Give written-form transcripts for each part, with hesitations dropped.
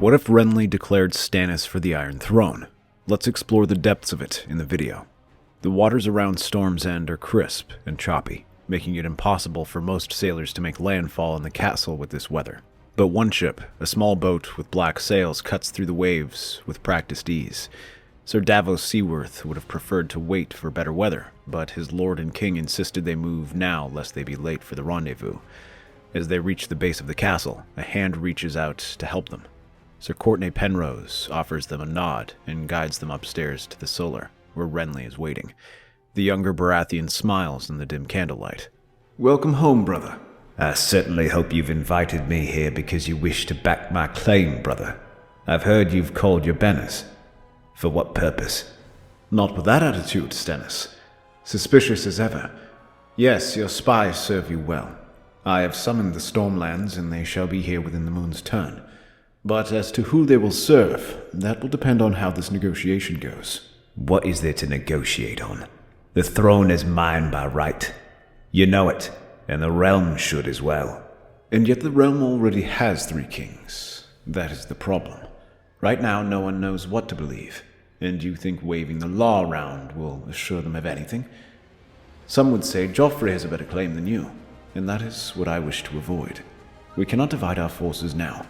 What if Renly declared Stannis for the Iron Throne? Let's explore the depths of it in the video. The waters around Storm's End are crisp and choppy, making it impossible for most sailors to make landfall in the castle with this weather. But one ship, a small boat with black sails, cuts through the waves with practiced ease. Sir Davos Seaworth would have preferred to wait for better weather, but his lord and king insisted they move now lest they be late for the rendezvous. As they reach the base of the castle, a hand reaches out to help them. Sir Cortnay Penrose offers them a nod and guides them upstairs to the solar, where Renly is waiting. The younger Baratheon smiles in the dim candlelight. Welcome home, brother. I certainly hope you've invited me here because you wish to back my claim, brother. I've heard you've called your banners. For what purpose? Not with that attitude, Stannis. Suspicious as ever. Yes, your spies serve you well. I have summoned the Stormlands, and they shall be here within the moon's turn. But as to who they will serve, that will depend on how this negotiation goes. What is there to negotiate on? The throne is mine by right. You know it, and the realm should as well. And yet the realm already has 3 kings. That is the problem. Right now, no one knows what to believe. And you think waving the law around will assure them of anything? Some would say Joffrey has a better claim than you, and that is what I wish to avoid. We cannot divide our forces now,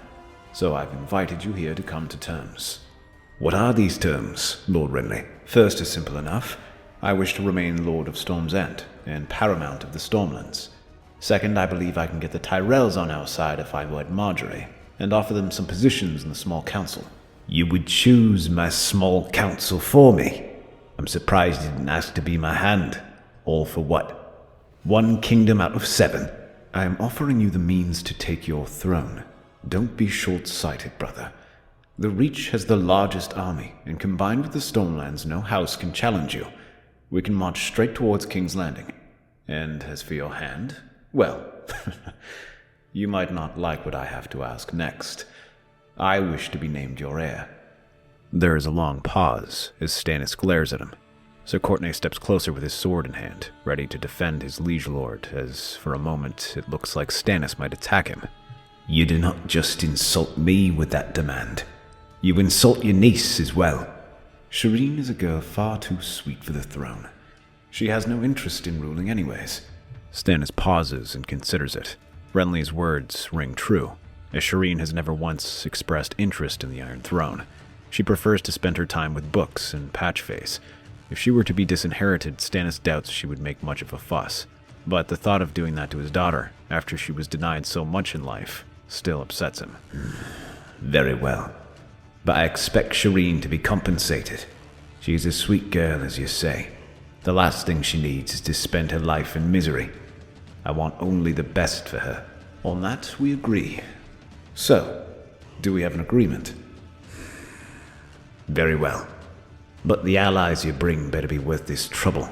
so I've invited you here to come to terms. What are these terms, Lord Renly? First is simple enough. I wish to remain Lord of Storm's End and Paramount of the Stormlands. Second, I believe I can get the Tyrells on our side if I wed Marjorie, and offer them some positions in the small council. You would choose my small council for me? I'm surprised you didn't ask to be my hand. All for what? 1 kingdom out of 7? I am offering you the means to take your throne. Don't be short-sighted, brother. The Reach has the largest army, and combined with the Stormlands, no house can challenge you. We can march straight towards King's Landing. And as for your hand, well, you might not like what I have to ask next. I wish to be named your heir. There is a long pause as Stannis glares at him. Sir Cortnay steps closer with his sword in hand, ready to defend his liege lord, as for a moment it looks like Stannis might attack him. You do not just insult me with that demand. You insult your niece as well. Shireen is a girl far too sweet for the throne. She has no interest in ruling anyways. Stannis pauses and considers it. Renly's words ring true, as Shireen has never once expressed interest in the Iron Throne. She prefers to spend her time with books and Patchface. If she were to be disinherited, Stannis doubts she would make much of a fuss. But the thought of doing that to his daughter, after she was denied so much in life, still upsets him. Very well. But I expect Shireen to be compensated. She's a sweet girl, as you say. The last thing she needs is to spend her life in misery. I want only the best for her. On that we agree. So, do we have an agreement? Very well. But the allies you bring better be worth this trouble.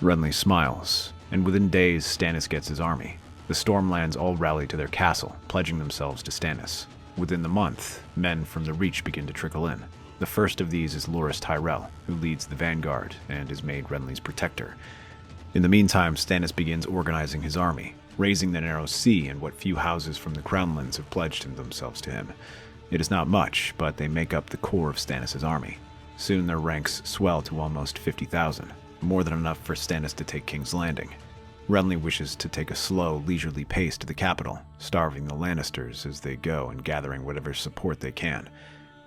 Renly smiles, and within days Stannis gets his army. The Stormlands all rally to their castle, pledging themselves to Stannis. Within the month, men from the Reach begin to trickle in. The first of these is Loras Tyrell, who leads the vanguard and is made Renly's protector. In the meantime, Stannis begins organizing his army, raising the Narrow Sea and what few houses from the Crownlands have pledged themselves to him. It is not much, but they make up the core of Stannis' army. Soon their ranks swell to almost 50,000, more than enough for Stannis to take King's Landing. Renly wishes to take a slow, leisurely pace to the capital, starving the Lannisters as they go and gathering whatever support they can.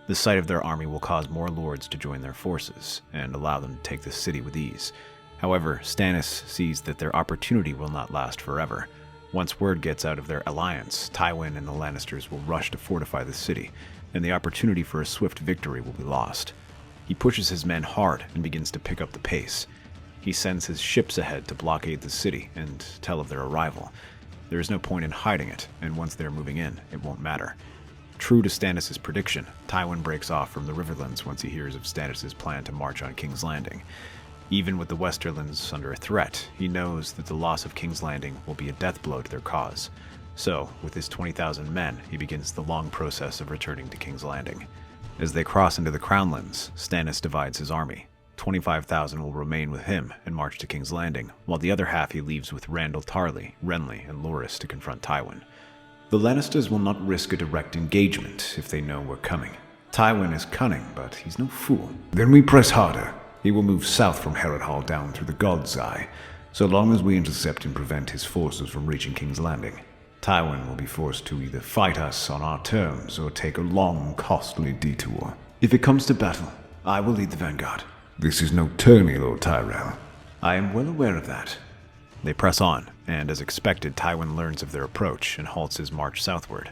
The sight of their army will cause more lords to join their forces and allow them to take the city with ease. However, Stannis sees that their opportunity will not last forever. Once word gets out of their alliance, Tywin and the Lannisters will rush to fortify the city, and the opportunity for a swift victory will be lost. He pushes his men hard and begins to pick up the pace. He sends his ships ahead to blockade the city and tell of their arrival. There is no point in hiding it, and once they're moving in, it won't matter. True to Stannis' prediction, Tywin breaks off from the Riverlands once he hears of Stannis' plan to march on King's Landing. Even with the Westerlands under a threat, he knows that the loss of King's Landing will be a death blow to their cause. So, with his 20,000 men, he begins the long process of returning to King's Landing. As they cross into the Crownlands, Stannis divides his army. 25,000 will remain with him and march to King's Landing, while the other half he leaves with Randyll Tarly, Renly, and Loras to confront Tywin. The Lannisters will not risk a direct engagement if they know we're coming. Tywin is cunning, but he's no fool. Then we press harder. He will move south from Harrenhal down through the God's Eye, so long as we intercept and prevent his forces from reaching King's Landing. Tywin will be forced to either fight us on our terms or take a long, costly detour. If it comes to battle, I will lead the vanguard. This is no tourney, Lord Tyrell. I am well aware of that. They press on, and as expected, Tywin learns of their approach and halts his march southward.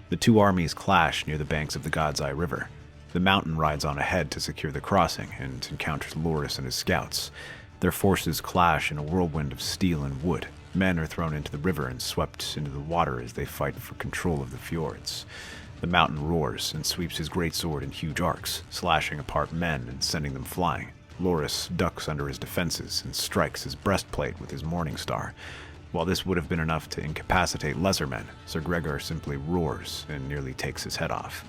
The two armies clash near the banks of the God's Eye River. The Mountain rides on ahead to secure the crossing and encounters Loras and his scouts. Their forces clash in a whirlwind of steel and wood. Men are thrown into the river and swept into the water as they fight for control of the fjords. The Mountain roars and sweeps his greatsword in huge arcs, slashing apart men and sending them flying. Loras ducks under his defenses and strikes his breastplate with his Morning Star. While this would have been enough to incapacitate lesser men, Sir Gregor simply roars and nearly takes his head off.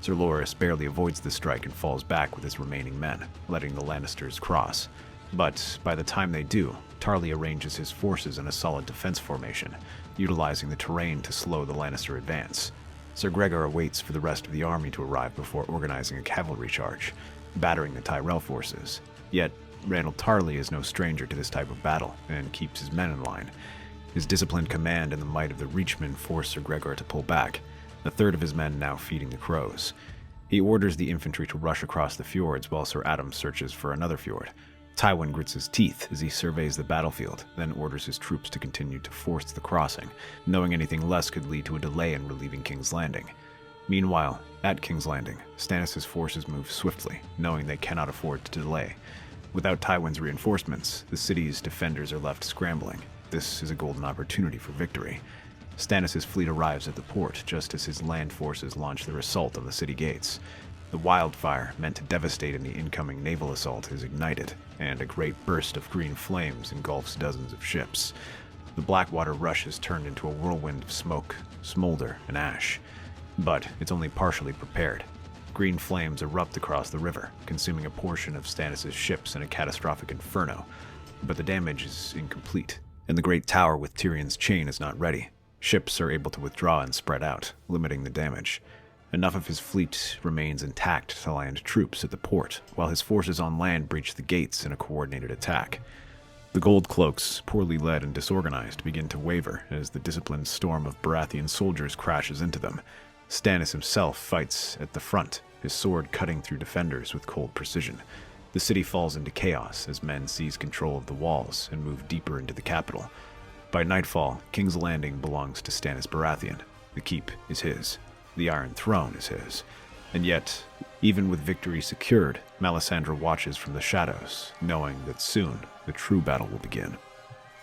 Sir Loras barely avoids the strike and falls back with his remaining men, letting the Lannisters cross. But by the time they do, Tarly arranges his forces in a solid defense formation, utilizing the terrain to slow the Lannister advance. Sir Gregor waits for the rest of the army to arrive before organizing a cavalry charge, battering the Tyrell forces. Yet, Randall Tarly is no stranger to this type of battle and keeps his men in line. His disciplined command and the might of the Reachmen force Sir Gregor to pull back, a third of his men now feeding the crows. He orders the infantry to rush across the fjords while Sir Adam searches for another fjord. Tywin grits his teeth as he surveys the battlefield, then orders his troops to continue to force the crossing, knowing anything less could lead to a delay in relieving King's Landing. Meanwhile, at King's Landing, Stannis' forces move swiftly, knowing they cannot afford to delay. Without Tywin's reinforcements, the city's defenders are left scrambling. This is a golden opportunity for victory. Stannis' fleet arrives at the port just as his land forces launch their assault on the city gates. The wildfire meant to devastate in the incoming naval assault is ignited, and a great burst of green flames engulfs dozens of ships. The Blackwater rush is turned into a whirlwind of smoke, smolder, and ash. But it's only partially prepared. Green flames erupt across the river, consuming a portion of Stannis' ships in a catastrophic inferno. But the damage is incomplete, and the Great Tower with Tyrion's chain is not ready. Ships are able to withdraw and spread out, limiting the damage. Enough of his fleet remains intact to land troops at the port, while his forces on land breach the gates in a coordinated attack. The Gold Cloaks, poorly led and disorganized, begin to waver as the disciplined storm of Baratheon soldiers crashes into them. Stannis himself fights at the front, his sword cutting through defenders with cold precision. The city falls into chaos as men seize control of the walls and move deeper into the capital. By nightfall, King's Landing belongs to Stannis Baratheon. The keep is his. The Iron Throne is his. And yet, even with victory secured, Melisandre watches from the shadows, knowing that soon the true battle will begin.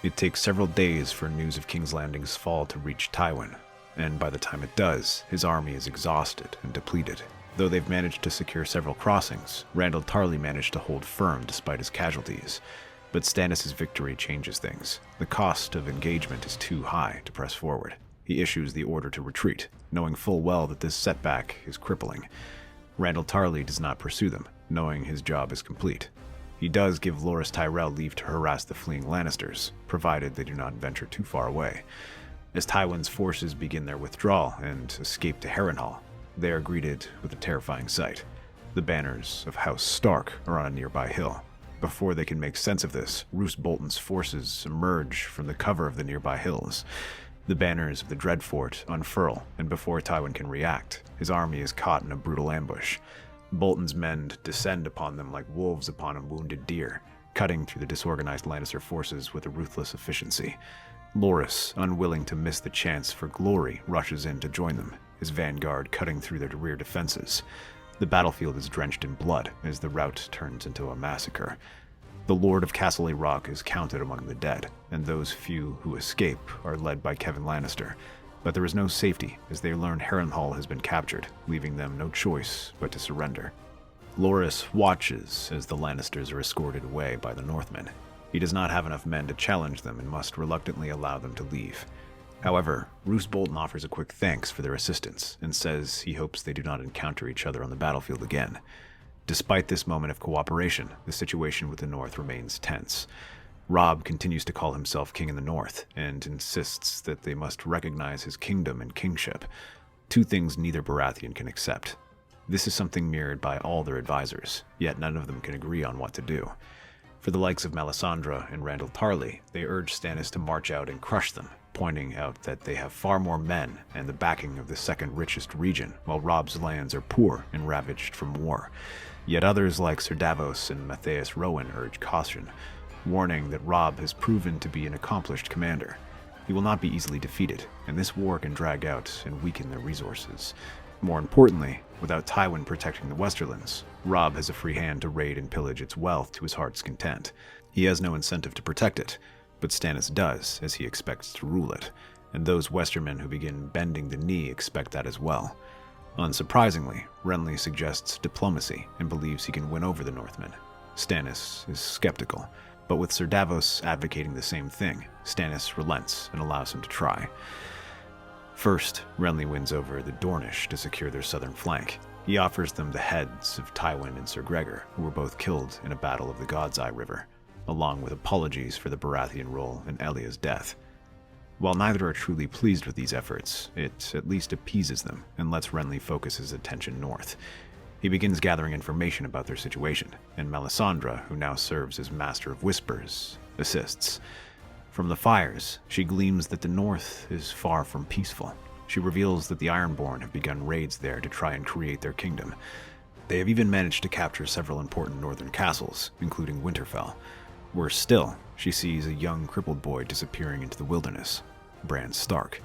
It takes several days for news of King's Landing's fall to reach Tywin, and by the time it does, his army is exhausted and depleted. Though they've managed to secure several crossings, Randall Tarly managed to hold firm despite his casualties. But Stannis' victory changes things. The cost of engagement is too high to press forward. He issues the order to retreat, knowing full well that this setback is crippling. Randall Tarly does not pursue them, knowing his job is complete. He does give Loras Tyrell leave to harass the fleeing Lannisters, provided they do not venture too far away. As Tywin's forces begin their withdrawal and escape to Harrenhal, they are greeted with a terrifying sight. The banners of House Stark are on a nearby hill. Before they can make sense of this, Roose Bolton's forces emerge from the cover of the nearby hills. The banners of the Dreadfort unfurl, and before Tywin can react, his army is caught in a brutal ambush. Bolton's men descend upon them like wolves upon a wounded deer, cutting through the disorganized Lannister forces with a ruthless efficiency. Loras, unwilling to miss the chance for glory, rushes in to join them, his vanguard cutting through their rear defenses. The battlefield is drenched in blood as the rout turns into a massacre. The Lord of Castle Rock is counted among the dead, and those few who escape are led by Kevan Lannister. But there is no safety, as they learn Harrenhal has been captured, leaving them no choice but to surrender. Loras watches as the Lannisters are escorted away by the Northmen. He does not have enough men to challenge them and must reluctantly allow them to leave. However, Roose Bolton offers a quick thanks for their assistance, and says he hopes they do not encounter each other on the battlefield again. Despite this moment of cooperation, the situation with the North remains tense. Robb continues to call himself king in the north, and insists that they must recognize his kingdom and kingship, two things neither Baratheon can accept. This is something mirrored by all their advisors, yet none of them can agree on what to do. For the likes of Melisandre and Randyll Tarly, they urge Stannis to march out and crush them, pointing out that they have far more men and the backing of the second richest region, while Robb's lands are poor and ravaged from war. Yet others like Sir Davos and Matthias Rowan urge caution, warning that Robb has proven to be an accomplished commander. He will not be easily defeated, and this war can drag out and weaken their resources. More importantly, without Tywin protecting the Westerlands, Robb has a free hand to raid and pillage its wealth to his heart's content. He has no incentive to protect it, but Stannis does, as he expects to rule it, and those Westermen who begin bending the knee expect that as well. Unsurprisingly, Renly suggests diplomacy and believes he can win over the Northmen. Stannis is skeptical, but with Sir Davos advocating the same thing, Stannis relents and allows him to try. First, Renly wins over the Dornish to secure their southern flank. He offers them the heads of Tywin and Sir Gregor, who were both killed in a battle of the God's Eye River, along with apologies for the Baratheon role in Elya's death. While neither are truly pleased with these efforts, it at least appeases them and lets Renly focus his attention north. He begins gathering information about their situation, and Melisandre, who now serves as Master of Whispers, assists. From the fires, she gleams that the north is far from peaceful. She reveals that the Ironborn have begun raids there to try and create their kingdom. They have even managed to capture several important northern castles, including Winterfell. Worse still, she sees a young crippled boy disappearing into the wilderness, Bran Stark.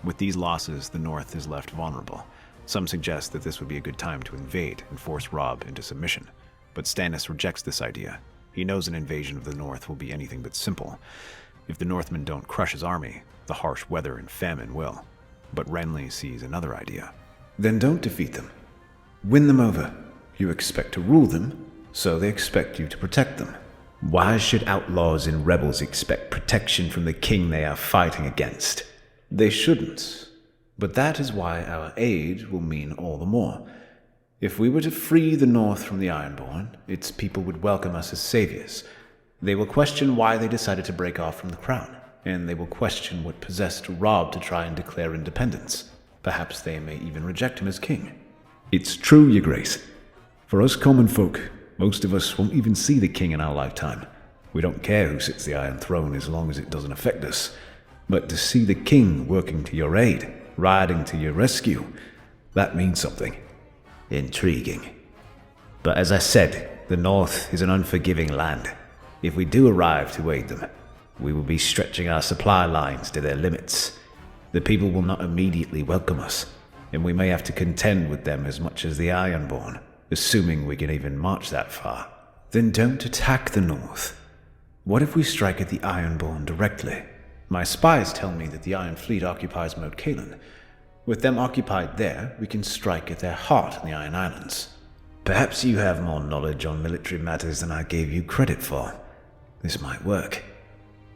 With these losses, the north is left vulnerable. Some suggest that this would be a good time to invade and force Robb into submission, but Stannis rejects this idea. He knows an invasion of the north will be anything but simple. If the Northmen don't crush his army, the harsh weather and famine will. But Renly sees another idea. Then don't defeat them. Win them over. You expect to rule them, so they expect you to protect them. Why should outlaws and rebels expect protection from the king they are fighting against? They shouldn't. But that is why our aid will mean all the more. If we were to free the North from the Ironborn, its people would welcome us as saviors. They will question why they decided to break off from the crown, and they will question what possessed Robb to try and declare independence. Perhaps they may even reject him as king. It's true, Your Grace. For us common folk, most of us won't even see the king in our lifetime. We don't care who sits the Iron Throne as long as it doesn't affect us. But to see the king working to your aid, riding to your rescue, that means something. Intriguing. But as I said, the North is an unforgiving land. If we do arrive to aid them, we will be stretching our supply lines to their limits. The people will not immediately welcome us, and we may have to contend with them as much as the Ironborn, assuming we can even march that far. Then don't attack the North. What if we strike at the Ironborn directly? My spies tell me that the Iron Fleet occupies Moat Cailin. With them occupied there, we can strike at their heart in the Iron Islands. Perhaps you have more knowledge on military matters than I gave you credit for. This might work.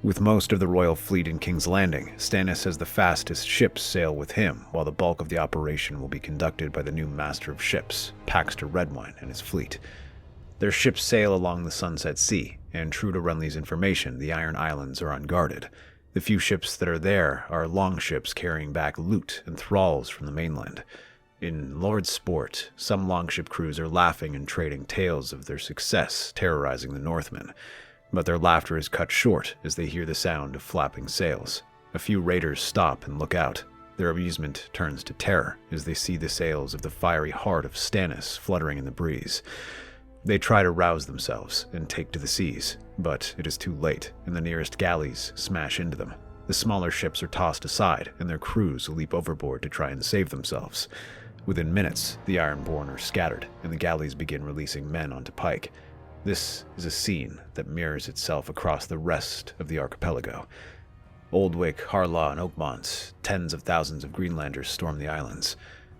With most of the royal fleet in King's Landing, Stannis has the fastest ships sail with him, while the bulk of the operation will be conducted by the new Master of Ships, Paxter Redwine, and his fleet. Their ships sail along the Sunset Sea, and true to Renly's information, the Iron Islands are unguarded. The few ships that are there are longships carrying back loot and thralls from the mainland. In Lord's sport, some longship crews are laughing and trading tales of their success terrorizing the Northmen, but their laughter is cut short as they hear the sound of flapping sails. A few raiders stop and look out. Their amusement turns to terror as they see the sails of the fiery heart of Stannis fluttering in the breeze. They try to rouse themselves and take to the seas, but it is too late, and the nearest galleys smash into them. The smaller ships are tossed aside, and their crews leap overboard to try and save themselves. Within minutes, the Ironborn are scattered, and the galleys begin releasing men onto pike. This is a scene that mirrors itself across the rest of the archipelago. Oldwick, Harlaw, and Oakmont, tens of thousands of Greenlanders storm the islands.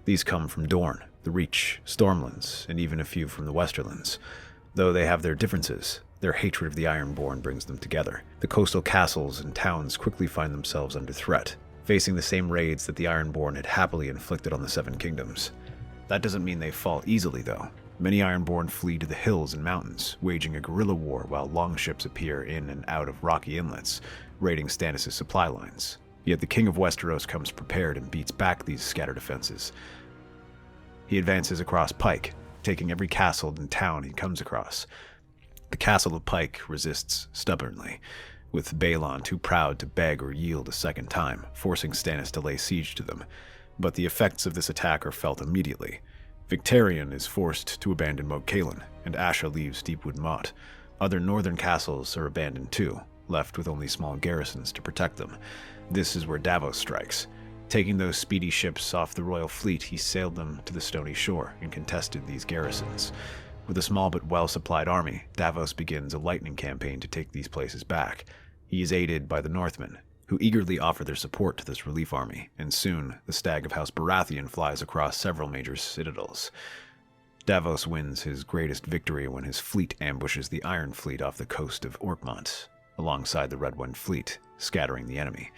These come from Dorne, the Reach, Stormlands, and even a few from the Westerlands. Though they have their differences, their hatred of the Ironborn brings them together. The coastal castles and towns quickly find themselves under threat, facing the same raids that the Ironborn had happily inflicted on the Seven Kingdoms. That doesn't mean they fall easily, though. Many Ironborn flee to the hills and mountains, waging a guerrilla war while longships appear in and out of rocky inlets, raiding Stannis' supply lines. Yet the King of Westeros comes prepared and beats back these scattered defenses. He advances across Pike, taking every castle and town he comes across. The castle of Pike resists stubbornly, with Balon too proud to beg or yield a second time, forcing Stannis to lay siege to them. But the effects of this attack are felt immediately. Victarion is forced to abandon Moat Cailin, and Asha leaves Deepwood Motte. Other northern castles are abandoned too, left with only small garrisons to protect them. This is where Davos strikes. Taking those speedy ships off the royal fleet, he sailed them to the stony shore and contested these garrisons. With a small but well-supplied army, Davos begins a lightning campaign to take these places back. He is aided by the Northmen, who eagerly offer their support to this relief army, and soon the stag of House Baratheon flies across several major citadels. Davos wins his greatest victory when his fleet ambushes the Iron Fleet off the coast of Orkmont, alongside the Red One Fleet, scattering the enemy.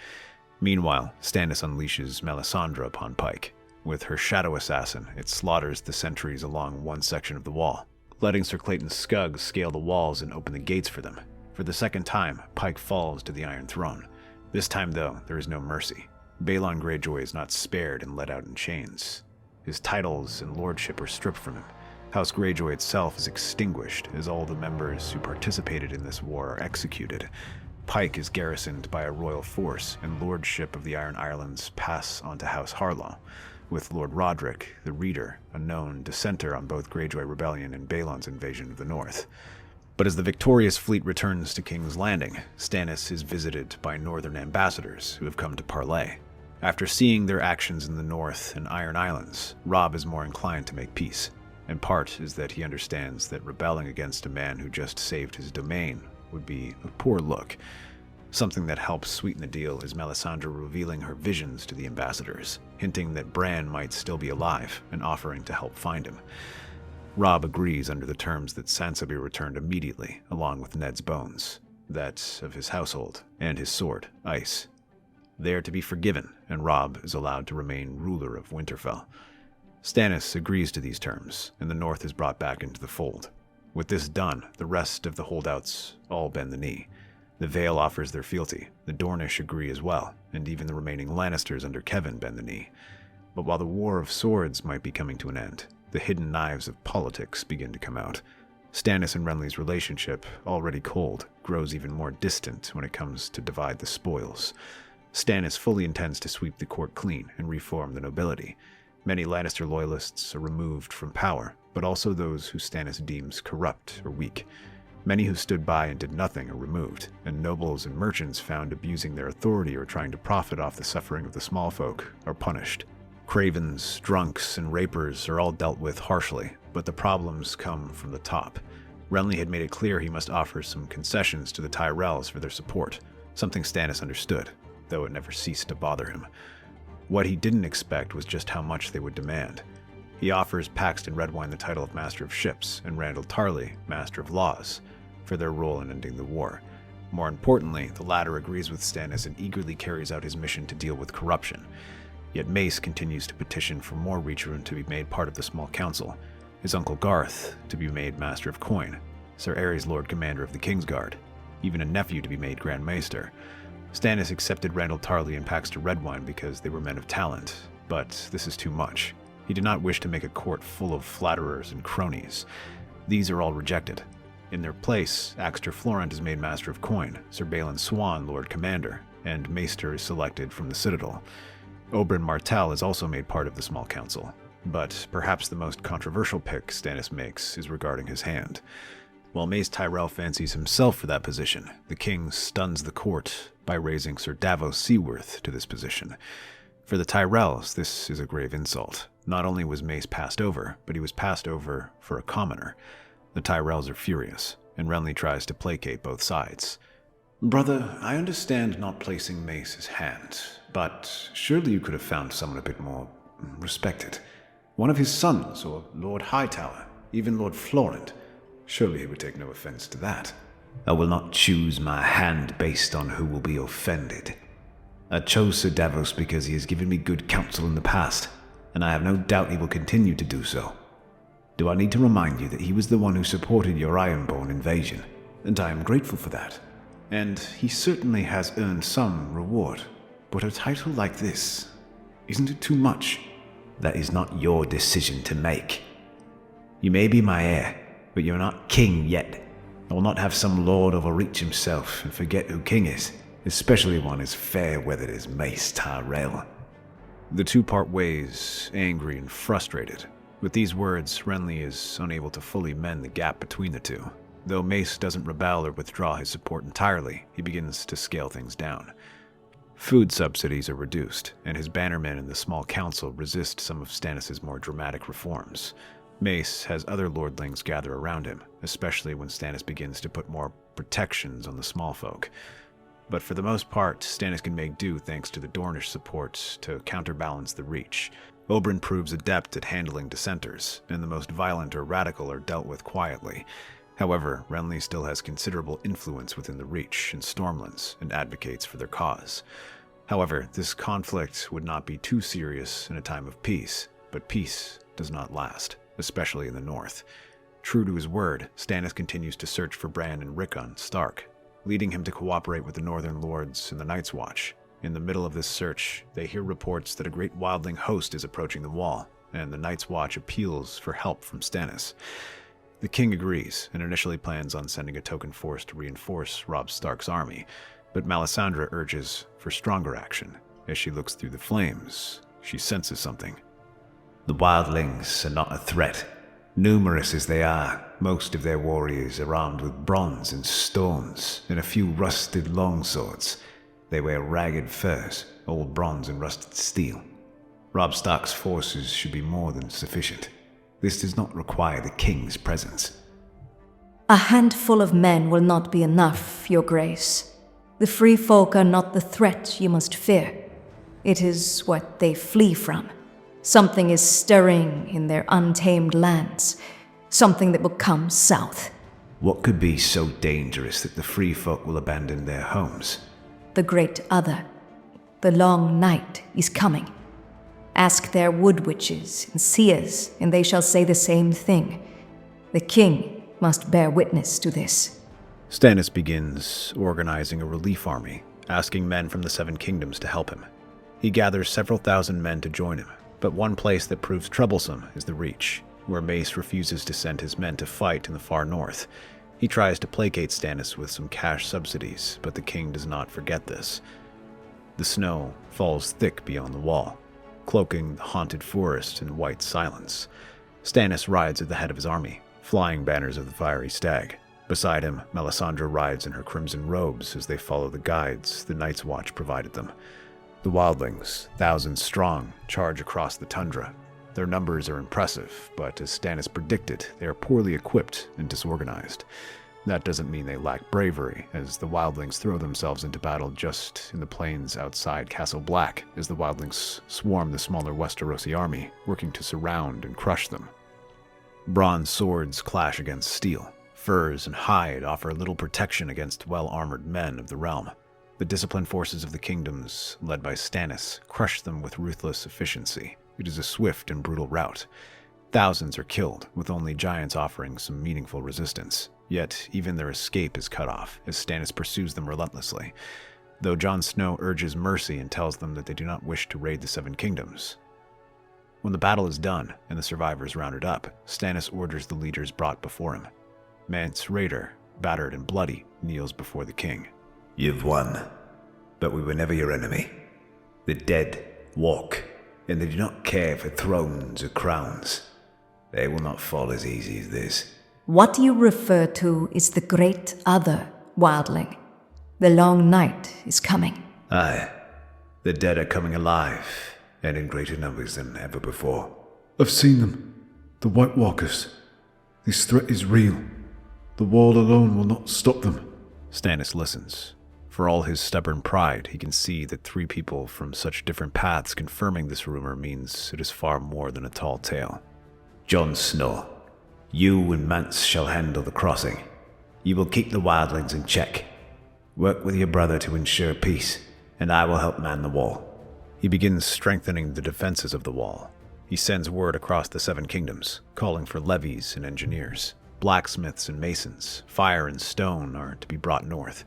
Meanwhile, Stannis unleashes Melisandre upon Pike. With her shadow assassin, it slaughters the sentries along one section of the wall, letting Sir Clayton Skuggs scale the walls and open the gates for them. For the second time, Pike falls to the Iron Throne. This time, though, there is no mercy. Balon Greyjoy is not spared and let out in chains. His titles and lordship are stripped from him. House Greyjoy itself is extinguished, as all the members who participated in this war are executed. Pike is garrisoned by a royal force, and lordship of the Iron Islands pass on to House Harlaw, with Lord Roderick, the Reader, a known dissenter on both Greyjoy Rebellion and Balon's invasion of the North. But as the victorious fleet returns to King's Landing, Stannis is visited by northern ambassadors who have come to parley. After seeing their actions in the North and Iron Islands, Robb is more inclined to make peace, and part is that he understands that rebelling against a man who just saved his domain would be a poor look. Something that helps sweeten the deal is Melisandre revealing her visions to the ambassadors, hinting that Bran might still be alive and offering to help find him. Robb agrees under the terms that Sansa be returned immediately, along with Ned's bones, that of his household, and his sword, Ice. They are to be forgiven, and Robb is allowed to remain ruler of Winterfell. Stannis agrees to these terms, and the North is brought back into the fold. With this done, the rest of the holdouts all bend the knee. The Vale offers their fealty, the Dornish agree as well, and even the remaining Lannisters under Kevan bend the knee. But while the War of Swords might be coming to an end, the hidden knives of politics begin to come out. Stannis and Renly's relationship, already cold, grows even more distant when it comes to divide the spoils. Stannis fully intends to sweep the court clean and reform the nobility. Many Lannister loyalists are removed from power, but also those who Stannis deems corrupt or weak. Many who stood by and did nothing are removed, and nobles and merchants found abusing their authority or trying to profit off the suffering of the small folk are punished. Cravens, drunks, and rapers are all dealt with harshly, but the problems come from the top. Renly had made it clear he must offer some concessions to the Tyrells for their support, something Stannis understood, though it never ceased to bother him. What he didn't expect was just how much they would demand. He offers Paxton Redwine the title of Master of Ships and Randall Tarley Master of Laws for their role in ending the war. More importantly, the latter agrees with Stannis and eagerly carries out his mission to deal with corruption. Yet Mace continues to petition for more Reach-Rune to be made part of the Small Council, his uncle Garth to be made Master of Coin, Sir Aerys Lord Commander of the Kingsguard, even a nephew to be made Grand Maester. Stannis accepted Randall Tarley and Paxton Redwine because they were men of talent, but this is too much. He did not wish to make a court full of flatterers and cronies. These are all rejected. In their place, Axter Florent is made Master of Coin, Sir Balon Swan Lord Commander, and Maester is selected from the Citadel. Oberyn Martell is also made part of the Small Council, but perhaps the most controversial pick Stannis makes is regarding his hand. While Mace Tyrell fancies himself for that position, the king stuns the court by raising Sir Davos Seaworth to this position. For the Tyrells, this is a grave insult. Not only was Mace passed over, but he was passed over for a commoner. The Tyrells are furious, and Renly tries to placate both sides. Brother, I understand not placing Mace's hand, but surely you could have found someone a bit more respected. One of his sons, or Lord Hightower, even Lord Florent. Surely he would take no offense to that. I will not choose my hand based on who will be offended. I chose Sir Davos because he has given me good counsel in the past, and I have no doubt he will continue to do so. Do I need to remind you that he was the one who supported your Ironborn invasion? And I am grateful for that. And he certainly has earned some reward. But a title like this, isn't it too much? That is not your decision to make. You may be my heir, but you're not king yet. I will not have some lord overreach himself and forget who king is, especially one as fair-weathered as Mace Tyrell. The two part ways, angry and frustrated. With these words, Renly is unable to fully mend the gap between the two. Though Mace doesn't rebel or withdraw his support entirely, he begins to scale things down. Food subsidies are reduced, and his bannermen in the small council resist some of Stannis' more dramatic reforms. Mace has other lordlings gather around him, especially when Stannis begins to put more protections on the small folk. But for the most part, Stannis can make do thanks to the Dornish support to counterbalance the Reach. Oberyn proves adept at handling dissenters, and the most violent or radical are dealt with quietly. However, Renly still has considerable influence within the Reach and Stormlands, and advocates for their cause. However, this conflict would not be too serious in a time of peace, but peace does not last, especially in the north. True to his word, Stannis continues to search for Bran and Rickon Stark, leading him to cooperate with the Northern Lords in the Night's Watch. In the middle of this search, they hear reports that a great wildling host is approaching the wall, and the Night's Watch appeals for help from Stannis. The king agrees, and initially plans on sending a token force to reinforce Robb Stark's army, but Melisandre urges for stronger action. As she looks through the flames, she senses something. The wildlings are not a threat. Numerous as they are, most of their warriors are armed with bronze and stones, and a few rusted longswords. They wear ragged furs, old bronze and rusted steel. Robb Stark's forces should be more than sufficient. This does not require the king's presence. A handful of men will not be enough, Your Grace. The free folk are not the threat you must fear. It is what they flee from. Something is stirring in their untamed lands. Something that will come south. What could be so dangerous that the free folk will abandon their homes? The Great Other. The long night is coming. Ask their wood witches and seers, and they shall say the same thing. The king must bear witness to this. Stannis begins organizing a relief army, asking men from the Seven Kingdoms to help him. He gathers several thousand men to join him, but one place that proves troublesome is the Reach, where Mace refuses to send his men to fight in the far north. He tries to placate Stannis with some cash subsidies, but the king does not forget this. The snow falls thick beyond the wall, cloaking the haunted forest in white silence. Stannis rides at the head of his army, flying banners of the fiery stag. Beside him, Melisandre rides in her crimson robes as they follow the guides the Night's Watch provided them. The wildlings, thousands strong, charge across the tundra. Their numbers are impressive, but as Stannis predicted, they are poorly equipped and disorganized. That doesn't mean they lack bravery, as the wildlings throw themselves into battle just in the plains outside Castle Black, as the wildlings swarm the smaller Westerosi army, working to surround and crush them. Bronze swords clash against steel. Furs and hide offer little protection against well-armored men of the realm. The disciplined forces of the kingdoms, led by Stannis, crush them with ruthless efficiency. It is a swift and brutal rout. Thousands are killed, with only giants offering some meaningful resistance. Yet, even their escape is cut off, as Stannis pursues them relentlessly. Though Jon Snow urges mercy and tells them that they do not wish to raid the Seven Kingdoms. When the battle is done, and the survivors rounded up, Stannis orders the leaders brought before him. Mance Rayder, battered and bloody, kneels before the king. You've won, but we were never your enemy. The dead walk, and they do not care for thrones or crowns. They will not fall as easy as this. What you refer to is the Great Other, wildling. The long night is coming. Aye, the dead are coming alive, and in greater numbers than ever before. I've seen them. The White Walkers. This threat is real. The wall alone will not stop them. Stannis listens. For all his stubborn pride, he can see that three people from such different paths confirming this rumor means it is far more than a tall tale. Jon Snow, you and Mance shall handle the crossing. You will keep the wildlings in check. Work with your brother to ensure peace, and I will help man the wall. He begins strengthening the defenses of the wall. He sends word across the Seven Kingdoms, calling for levies and engineers. Blacksmiths and masons, fire and stone are to be brought north.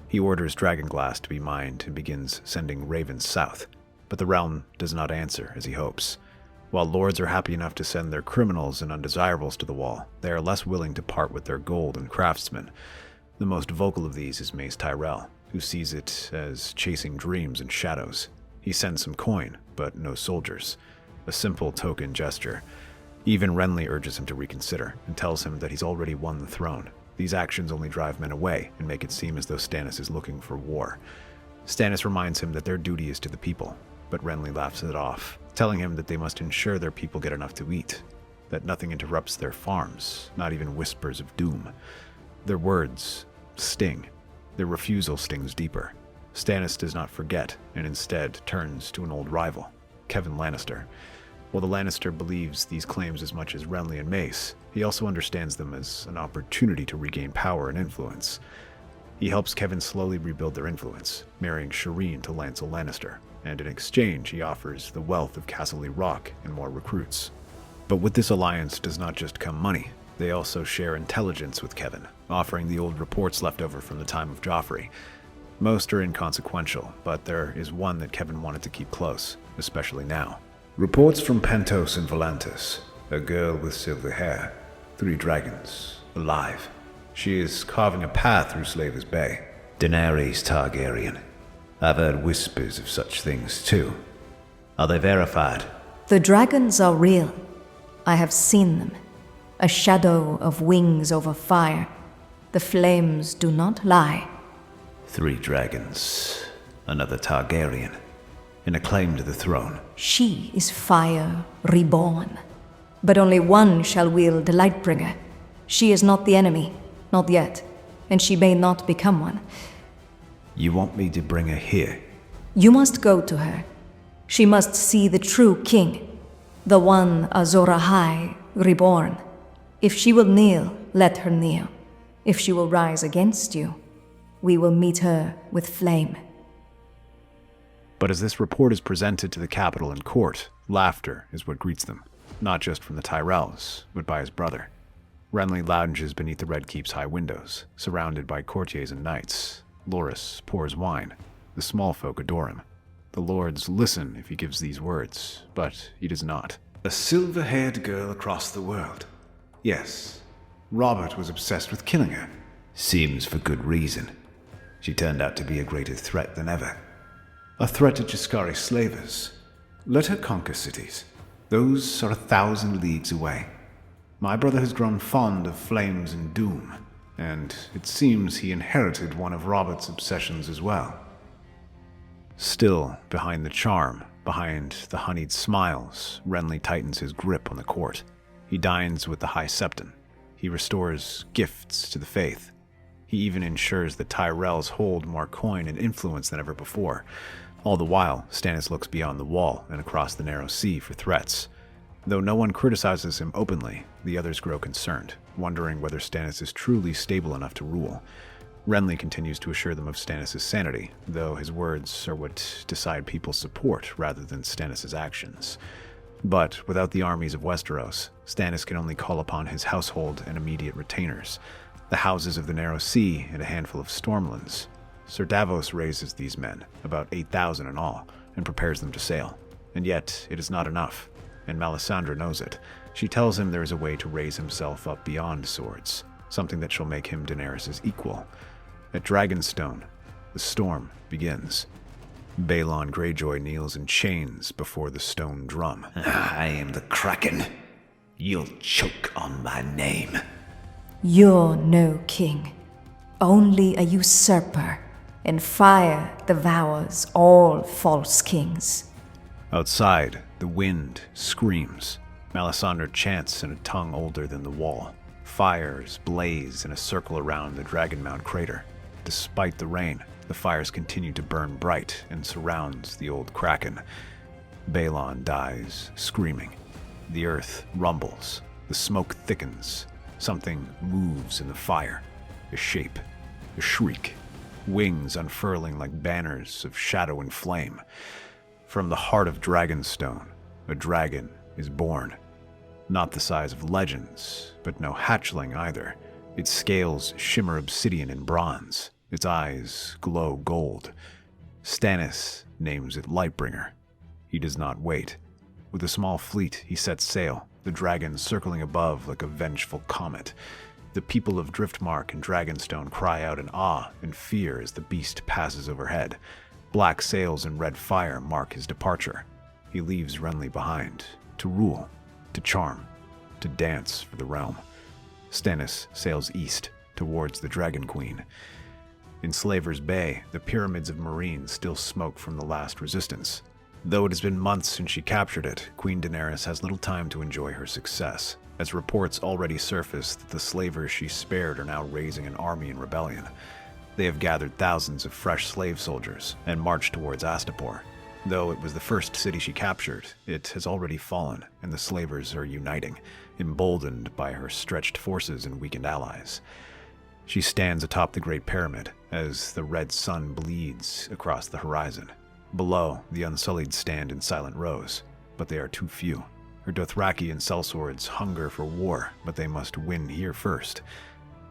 He orders dragonglass to be mined and begins sending ravens south. But the realm does not answer as he hopes. While lords are happy enough to send their criminals and undesirables to the wall, they are less willing to part with their gold and craftsmen. The most vocal of these is Mace Tyrell, who sees it as chasing dreams and shadows. He sends some coin, but no soldiers. A simple token gesture. Even Renly urges him to reconsider, and tells him that he's already won the throne. These actions only drive men away, and make it seem as though Stannis is looking for war. Stannis reminds him that their duty is to the people, but Renly laughs it off, telling him that they must ensure their people get enough to eat, that nothing interrupts their farms, not even whispers of doom. Their words sting. Their refusal stings deeper. Stannis does not forget, and instead turns to an old rival, Kevan Lannister. While the Lannister believes these claims as much as Renly and Mace, he also understands them as an opportunity to regain power and influence. He helps Kevan slowly rebuild their influence, marrying Shireen to Lancel Lannister, and in exchange he offers the wealth of Castle Rock and more recruits. But with this alliance does not just come money. They also share intelligence with Kevan, offering the old reports left over from the time of Joffrey. Most are inconsequential, but there is one that Kevan wanted to keep close, especially now. Reports from Pentos and Volantis. A girl with silver hair. 3 dragons. Alive. She is carving a path through Slaver's Bay. Daenerys Targaryen. I've heard whispers of such things too. Are they verified? The dragons are real. I have seen them. A shadow of wings over fire. The flames do not lie. 3 dragons. Another Targaryen. And a claim to the throne. She is fire reborn. But only one shall wield the Lightbringer. She is not the enemy, not yet, and she may not become one. You want me to bring her here? You must go to her. She must see the true king, the one Azor Ahai reborn. If she will kneel, let her kneel. If she will rise against you, we will meet her with flame. But as this report is presented to the capital and court, laughter is what greets them, not just from the Tyrells, but by his brother. Renly lounges beneath the Red Keep's high windows, surrounded by courtiers and knights. Loras pours wine. The small folk adore him. The lords listen if he gives these words, but he does not. A silver-haired girl across the world. Yes, Robert was obsessed with killing her. Seems for good reason. She turned out to be a greater threat than ever. A threat to Jaskari slavers. Let her conquer cities. Those are 1,000 leagues away. My brother has grown fond of flames and doom, and it seems he inherited one of Robert's obsessions as well. Still, behind the charm, behind the honeyed smiles, Renly tightens his grip on the court. He dines with the High Septon. He restores gifts to the faith. He even ensures that Tyrells hold more coin and influence than ever before. All the while, Stannis looks beyond the wall and across the narrow sea for threats. Though no one criticizes him openly, the others grow concerned, wondering whether Stannis is truly stable enough to rule. Renly continues to assure them of Stannis' sanity, though his words are what decide people's support rather than Stannis' actions. But without the armies of Westeros, Stannis can only call upon his household and immediate retainers, the houses of the Narrow Sea and a handful of Stormlands. Sir Davos raises these men, about 8,000 in all, and prepares them to sail. And yet, it is not enough, and Melisandre knows it. She tells him there is a way to raise himself up beyond swords, something that shall make him Daenerys' equal. At Dragonstone, the storm begins. Balon Greyjoy kneels in chains before the stone drum. I am the Kraken. You'll choke on my name. You're no king, only a usurper, and fire devours all false kings. Outside, the wind screams. Melisandre chants in a tongue older than the wall. Fires blaze in a circle around the Dragonmount crater. Despite the rain, the fires continue to burn bright and surrounds the old Kraken. Balon dies, screaming. The earth rumbles. The smoke thickens. Something moves in the fire. A shape. A shriek. Wings unfurling like banners of shadow and flame. From the heart of Dragonstone, a dragon is born. Not the size of legends, but no hatchling either. Its scales shimmer obsidian and bronze. Its eyes glow gold. Stannis names it Lightbringer. He does not wait. With a small fleet, he sets sail, the dragon circling above like a vengeful comet. The people of Driftmark and Dragonstone cry out in awe and fear as the beast passes overhead. Black sails and red fire mark his departure. He leaves Renly behind, to rule, to charm, to dance for the realm. Stannis sails east, towards the Dragon Queen. In Slaver's Bay, the pyramids of Meereen still smoke from the last resistance. Though it has been months since she captured it, Queen Daenerys has little time to enjoy her success, as reports already surface that the slavers she spared are now raising an army in rebellion. They have gathered thousands of fresh slave soldiers and marched towards Astapor. Though it was the first city she captured, it has already fallen, and the slavers are uniting, emboldened by her stretched forces and weakened allies. She stands atop the Great Pyramid as the red sun bleeds across the horizon. Below, the Unsullied stand in silent rows, but they are too few. Her Dothraki and sellswords hunger for war, but they must win here first.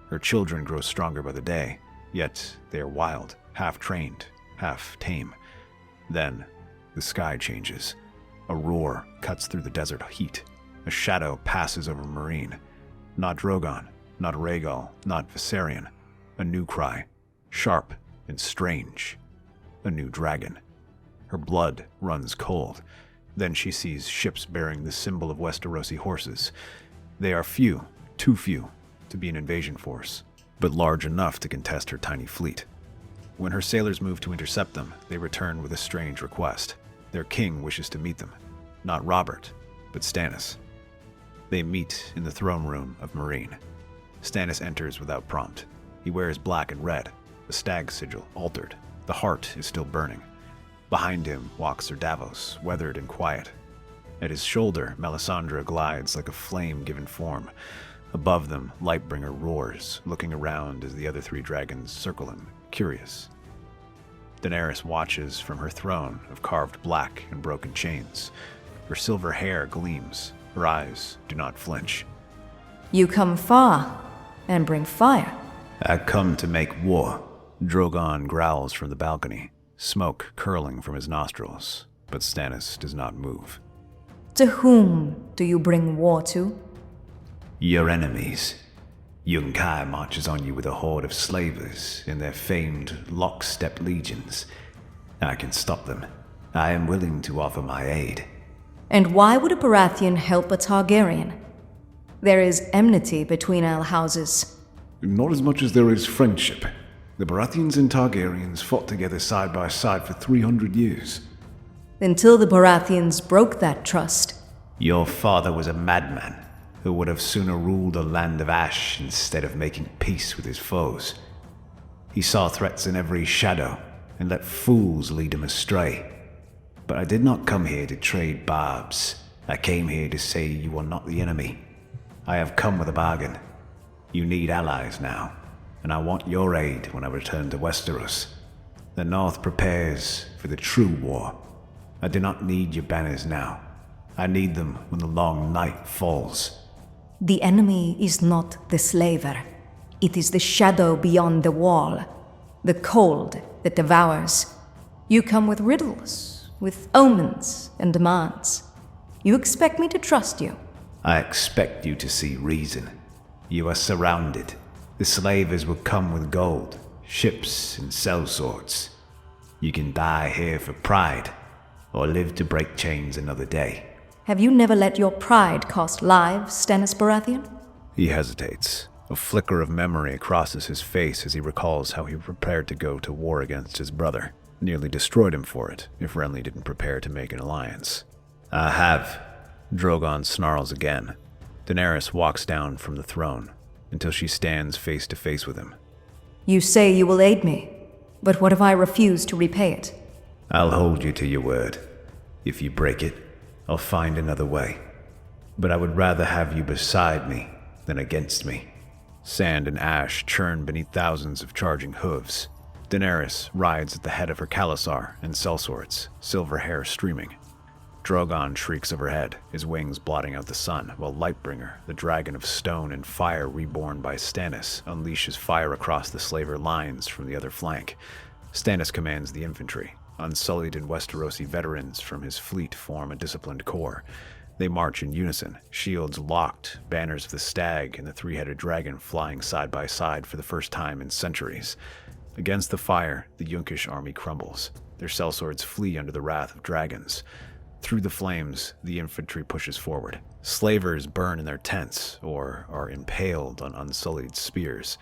Her children grow stronger by the day, yet they are wild, half-trained, half-tame. Then, the sky changes. A roar cuts through the desert heat. A shadow passes over Meereen. Not Drogon, not Rhaegal, not Viserion. A new cry, sharp and strange. A new dragon. Her blood runs cold. Then she sees ships bearing the symbol of Westerosi horses. They are few, too few, to be an invasion force, but large enough to contest her tiny fleet. When her sailors move to intercept them, they return with a strange request. Their king wishes to meet them. Not Robert, but Stannis. They meet in the throne room of Meereen. Stannis enters without prompt. He wears black and red, the stag sigil altered. The heart is still burning. Behind him walks Sir Davos, weathered and quiet. At his shoulder, Melisandre glides like a flame-given form. Above them, Lightbringer roars, looking around as the other three dragons circle him, curious. Daenerys watches from her throne of carved black and broken chains. Her silver hair gleams. Her eyes do not flinch. You come far and bring fire. I come to make war. Drogon growls from the balcony, smoke curling from his nostrils, but Stannis does not move. To whom do you bring war to? Your enemies. Yunkai marches on you with a horde of slavers in their famed lockstep legions. I can stop them. I am willing to offer my aid. And why would a Baratheon help a Targaryen? There is enmity between our houses. Not as much as there is friendship. The Baratheons and Targaryens fought together side by side for 300 years. Until the Baratheons broke that trust. Your father was a madman who would have sooner ruled a land of ash instead of making peace with his foes. He saw threats in every shadow and let fools lead him astray. But I did not come here to trade barbs. I came here to say you are not the enemy. I have come with a bargain. You need allies now, and I want your aid when I return to Westeros. The North prepares for the true war. I do not need your banners now. I need them when the long night falls. The enemy is not the slaver. It is the shadow beyond the wall. The cold that devours. You come with riddles, with omens and demands. You expect me to trust you. I expect you to see reason. You are surrounded. The slavers will come with gold, ships, and sellswords. You can die here for pride, or live to break chains another day. Have you never let your pride cost lives, Stannis Baratheon? He hesitates. A flicker of memory crosses his face as he recalls how he prepared to go to war against his brother. Nearly destroyed him for it, if Renly didn't prepare to make an alliance. I have. Drogon snarls again. Daenerys walks down from the throne, until she stands face to face with him. You say you will aid me, but what if I refuse to repay it? I'll hold you to your word. If you break it, I'll find another way. But I would rather have you beside me than against me. Sand and ash churn beneath thousands of charging hooves. Daenerys rides at the head of her Khalasar and sellswords, silver hair streaming. Drogon shrieks overhead, his wings blotting out the sun, while Lightbringer, the dragon of stone and fire reborn by Stannis, unleashes fire across the slaver lines from the other flank. Stannis commands the infantry. Unsullied and Westerosi veterans from his fleet form a disciplined corps. They march in unison, shields locked, banners of the stag and the three-headed dragon flying side by side for the first time in centuries. Against the fire, the Yunkish army crumbles. Their sellswords flee under the wrath of dragons. Through the flames, the infantry pushes forward. Slavers burn in their tents, or are impaled on unsullied spears.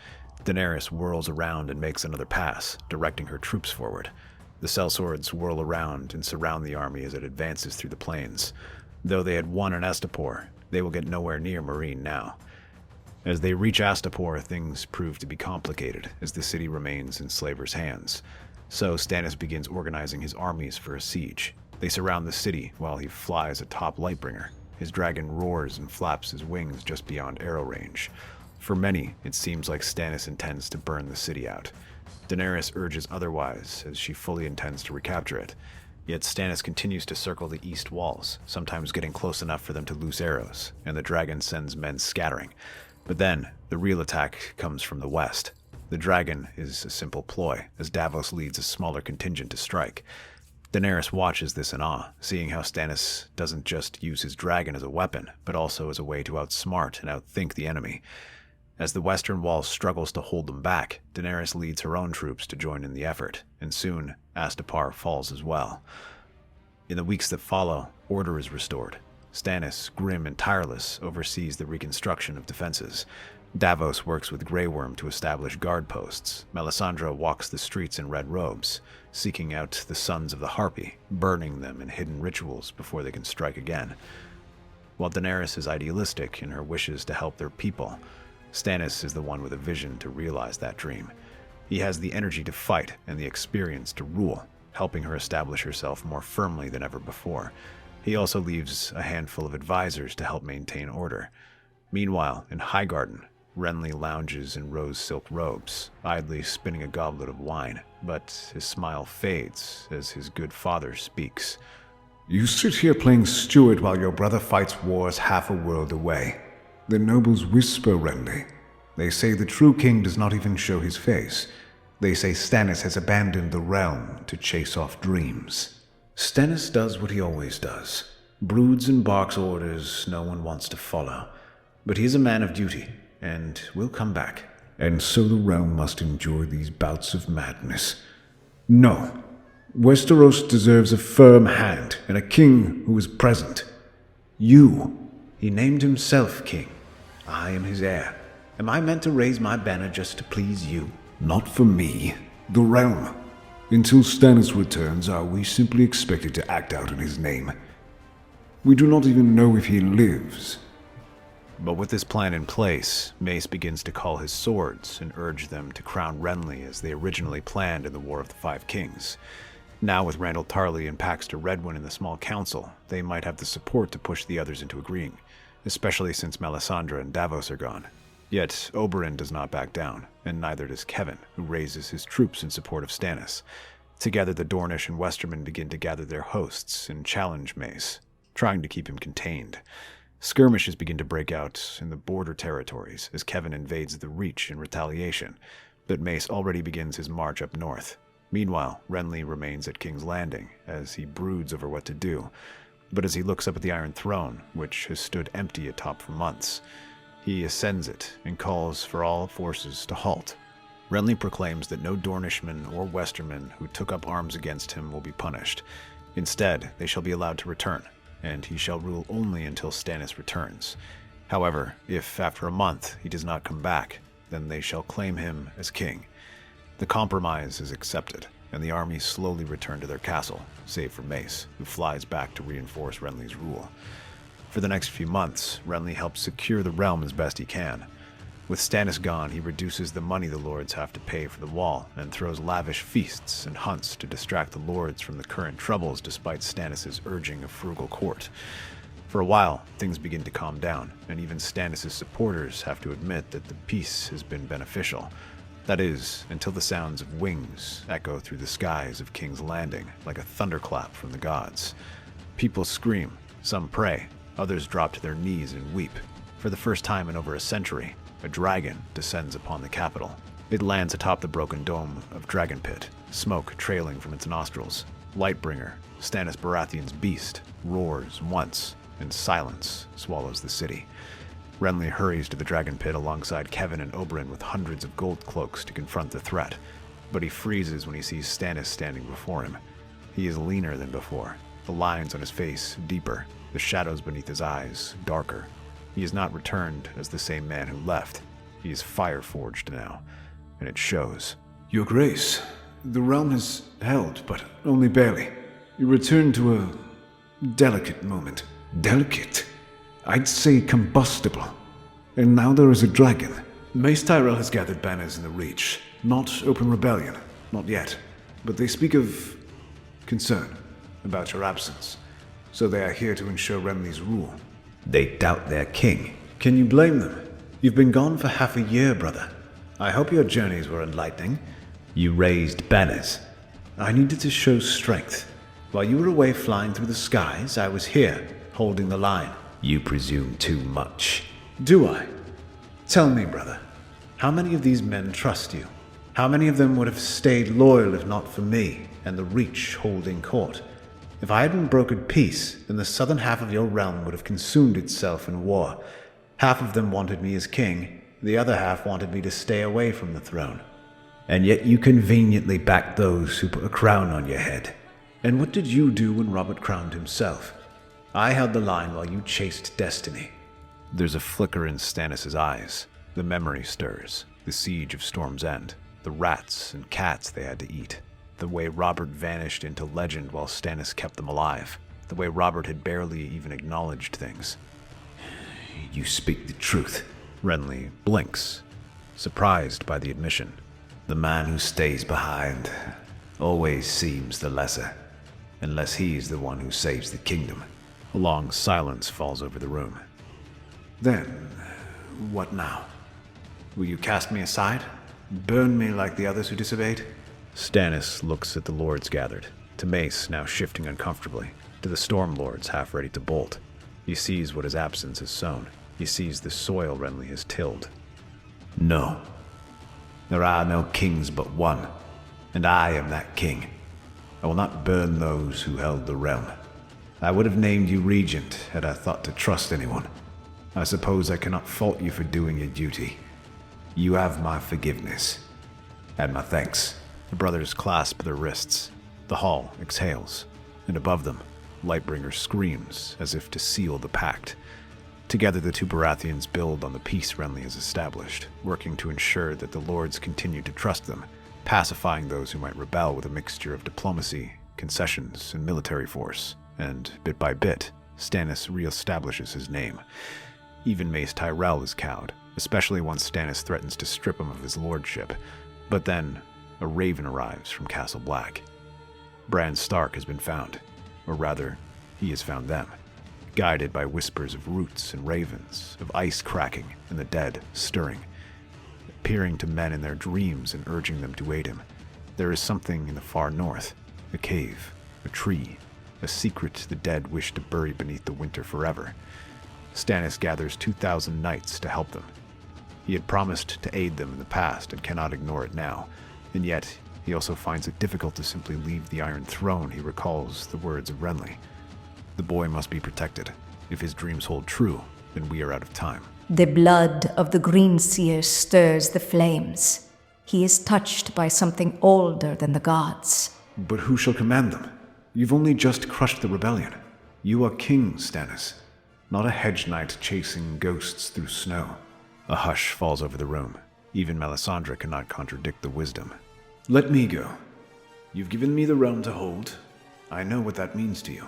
Daenerys whirls around and makes another pass, directing her troops forward. The sellswords whirl around and surround the army as it advances through the plains. Though they had won in Astapor, they will get nowhere near Meereen now. As they reach Astapor, things prove to be complicated, as the city remains in slavers' hands. So Stannis begins organizing his armies for a siege. They surround the city while he flies atop Lightbringer. His dragon roars and flaps his wings just beyond arrow range. For many, it seems like Stannis intends to burn the city out. Daenerys urges otherwise, as she fully intends to recapture it. Yet Stannis continues to circle the east walls, sometimes getting close enough for them to loose arrows, and the dragon sends men scattering. But then, the real attack comes from the west. The dragon is a simple ploy, as Davos leads a smaller contingent to strike. Daenerys watches this in awe, seeing how Stannis doesn't just use his dragon as a weapon, but also as a way to outsmart and outthink the enemy. As the western wall struggles to hold them back, Daenerys leads her own troops to join in the effort, and soon Astapor falls as well. In the weeks that follow, order is restored. Stannis, grim and tireless, oversees the reconstruction of defenses. Davos works with Grey Worm to establish guard posts. Melisandre walks the streets in red robes, seeking out the sons of the Harpy, burning them in hidden rituals before they can strike again. While Daenerys is idealistic in her wishes to help their people, Stannis is the one with a vision to realize that dream. He has the energy to fight and the experience to rule, helping her establish herself more firmly than ever before. He also leaves a handful of advisors to help maintain order. Meanwhile, in Highgarden, Renly lounges in rose silk robes, idly spinning a goblet of wine, but his smile fades as his good father speaks. You sit here playing steward while your brother fights wars half a world away. The nobles whisper, Renly. They say the true king does not even show his face. They say Stannis has abandoned the realm to chase off dreams. Stannis does what he always does. Broods and barks orders no one wants to follow. But he is a man of duty, and will come back. And so the realm must endure these bouts of madness. No. Westeros deserves a firm hand and a king who is present. You. He named himself king. I am his heir. Am I meant to raise my banner just to please you? Not for me. The realm. Until Stannis returns, are we simply expected to act out in his name? We do not even know if he lives. But with this plan in place, Mace begins to call his swords and urge them to crown Renly as they originally planned in the War of the Five Kings. Now with Randyll Tarly and Paxter Redwyn in the small council, they might have the support to push the others into agreeing, especially since Melisandre and Davos are gone. Yet Oberyn does not back down, and neither does Kevan, who raises his troops in support of Stannis. Together the Dornish and Westermen begin to gather their hosts and challenge Mace, trying to keep him contained. Skirmishes begin to break out in the border territories as Kevan invades the Reach in retaliation, but Mace already begins his march up north. Meanwhile, Renly remains at King's Landing as he broods over what to do, but as he looks up at the Iron Throne, which has stood empty atop for months, he ascends it and calls for all forces to halt. Renly proclaims that no Dornishman or Westerman who took up arms against him will be punished. Instead, they shall be allowed to return, and he shall rule only until Stannis returns. However, if after a month he does not come back, then they shall claim him as king. The compromise is accepted, and the army slowly return to their castle, save for Mace, who flies back to reinforce Renly's rule. For the next few months, Renly helps secure the realm as best he can. With Stannis gone, he reduces the money the lords have to pay for the wall, and throws lavish feasts and hunts to distract the lords from the current troubles despite Stannis' urging a frugal court. For a while, things begin to calm down, and even Stannis' supporters have to admit that the peace has been beneficial. That is, until the sounds of wings echo through the skies of King's Landing like a thunderclap from the gods. People scream, some pray, others drop to their knees and weep. For the first time in over a century, a dragon descends upon the capital. It lands atop the broken dome of Dragon Pit, smoke trailing from its nostrils. Lightbringer, Stannis Baratheon's beast, roars once, and silence swallows the city. Renly hurries to the Dragon Pit alongside Kevin and Oberyn with hundreds of gold cloaks to confront the threat, but he freezes when he sees Stannis standing before him. He is leaner than before, the lines on his face deeper, the shadows beneath his eyes darker. He has not returned as the same man who left. He is fire-forged now, and it shows. Your Grace, the realm is held, but only barely. You return to a delicate moment. Delicate? I'd say combustible. And now there is a dragon. Mace Tyrell has gathered banners in the Reach. Not open rebellion. Not yet. But they speak of concern about your absence. So they are here to ensure Renly's rule. They doubt their king. Can you blame them? You've been gone for half a year, brother. I hope your journeys were enlightening. You raised banners. I needed to show strength. While you were away flying through the skies, I was here, holding the line. You presume too much. Do I? Tell me, brother, how many of these men trust you? How many of them would have stayed loyal if not for me and the Reach holding court? If I hadn't brokered peace, then the southern half of your realm would have consumed itself in war. Half of them wanted me as king, the other half wanted me to stay away from the throne. And yet you conveniently backed those who put a crown on your head. And what did you do when Robert crowned himself? I held the line while you chased destiny. There's a flicker in Stannis' eyes. The memory stirs. The siege of Storm's End. The rats and cats they had to eat. The way Robert vanished into legend while Stannis kept them alive. The way Robert had barely even acknowledged things. You speak the truth. Renly blinks, surprised by the admission. The man who stays behind always seems the lesser, unless he's the one who saves the kingdom. A long silence falls over the room. Then, what now? Will you cast me aside? Burn me like the others who disobeyed? Stannis looks at the lords gathered, to Mace now shifting uncomfortably, to the Storm Lords half ready to bolt. He sees what his absence has sown. He sees the soil Renly has tilled. No. There are no kings but one, and I am that king. I will not burn those who held the realm. I would have named you regent had I thought to trust anyone. I suppose I cannot fault you for doing your duty. You have my forgiveness, and my thanks. The brothers clasp their wrists. The hall exhales, and above them, Lightbringer screams as if to seal the pact. Together the two Baratheons build on the peace Renly has established, working to ensure that the lords continue to trust them, pacifying those who might rebel with a mixture of diplomacy, concessions, and military force. And, bit by bit, Stannis reestablishes his name. Even Mace Tyrell is cowed, especially once Stannis threatens to strip him of his lordship. But then, a raven arrives from Castle Black. Bran Stark has been found, or rather, he has found them, guided by whispers of roots and ravens, of ice cracking and the dead stirring, appearing to men in their dreams and urging them to aid him. There is something in the far north, a cave, a tree, a secret the dead wish to bury beneath the winter forever. Stannis gathers 2,000 knights to help them. He had promised to aid them in the past and cannot ignore it now, and yet he also finds it difficult to simply leave the Iron Throne. He recalls the words of Renly. The boy must be protected. If his dreams hold true, then we are out of time. The blood of the Green Seer stirs the flames. He is touched by something older than the gods. But who shall command them? You've only just crushed the rebellion. You are king, Stannis, not a hedge knight chasing ghosts through snow. A hush falls over the room. Even Melisandre cannot contradict the wisdom. Let me go. You've given me the realm to hold. I know what that means to you.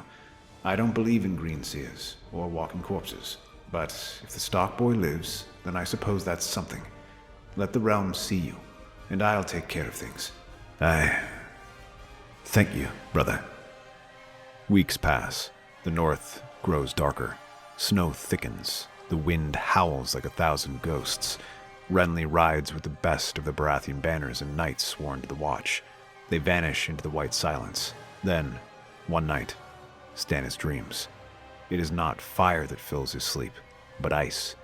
I don't believe in green seers or walking corpses. But if the Stark boy lives, then I suppose that's something. Let the realm see you, and I'll take care of things. Thank you, brother. Weeks pass. The north grows darker. Snow thickens. The wind howls like 1,000 ghosts. Renly rides with the best of the Baratheon banners and knights sworn to the watch. They vanish into the white silence. Then, one night, Stannis dreams. It is not fire that fills his sleep, but ice.